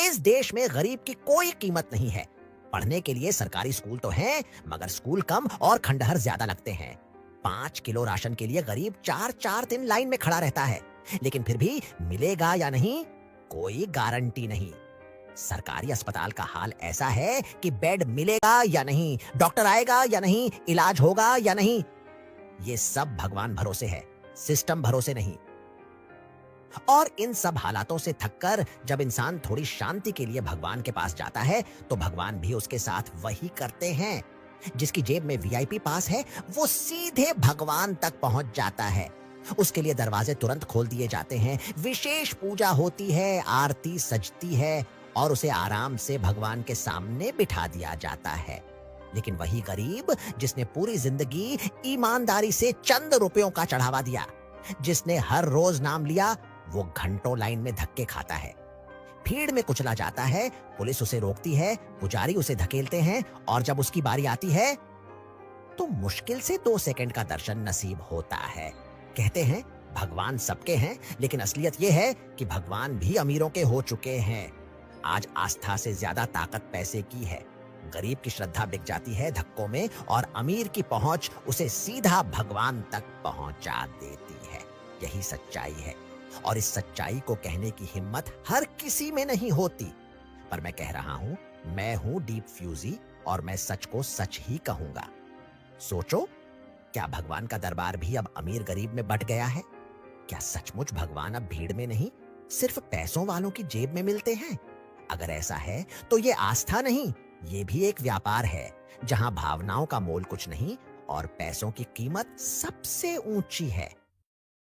इस देश में गरीब की कोई कीमत नहीं है। पढ़ने के लिए सरकारी स्कूल तो हैं, मगर स्कूल कम और खंडहर ज्यादा लगते हैं। 5 किलो राशन के लिए गरीब 4-4 दिन लाइन में खड़ा रहता है, लेकिन फिर भी मिलेगा या नहीं, कोई गारंटी नहीं। सरकारी अस्पताल का हाल ऐसा है कि बेड मिलेगा या नहीं, डॉक्टर आएगा या नहीं, इलाज होगा या नहीं, ये सब भगवान भरोसे है, सिस्टम भरोसे नहीं। और इन सब हालातों से थककर जब इंसान थोड़ी शांति के लिए भगवान के पास जाता है, तो भगवान भी उसके साथ वही करते हैं। जिसकी जेब में वीआईपी पास है, वो सीधे भगवान तक पहुंच जाता है। उसके लिए दरवाजे तुरंत खोल दिए जाते हैं, विशेष पूजा होती है, आरती सजती है और उसे आराम से भगवान के सामने बिठा दिया जाता है। लेकिन वही गरीब जिसने पूरी जिंदगी ईमानदारी से चंद रुपयों का चढ़ावा दिया, जिसने हर रोज नाम लिया, वो घंटों लाइन में धक्के खाता है, भीड़ में कुचला जाता है, पुलिस उसे रोकती है, पुजारी उसे धकेलते हैं और जब उसकी बारी आती है तो मुश्किल से 2 सेकंड का दर्शन नसीब होता है। कहते हैं भगवान सबके हैं, लेकिन असलियत यह है कि भगवान भी अमीरों के हो चुके हैं। आज आस्था से ज्यादा ताकत पैसे की है। गरीब की श्रद्धा बिक जाती है धक्कों में और अमीर की पहुंच उसे सीधा भगवान तक पहुंचा देती है। यही सच्चाई है और इस सच्चाई को कहने की हिम्मत हर किसी में नहीं होती। पर मैं कह रहा हूं, मैं हूं डीप फ्यूजी और मैं सच को सच ही कहूंगा। सोचो, क्या भगवान का दरबार भी अब अमीर गरीब में बंट गया है? क्या सचमुच भगवान अब भीड़ में नहीं, सिर्फ पैसों वालों की जेब में मिलते हैं? अगर ऐसा है तो ये आस्था नहीं, ये भी एक व्यापार है, जहां भावनाओं का मोल कुछ नहीं और पैसों की कीमत सबसे ऊंची है।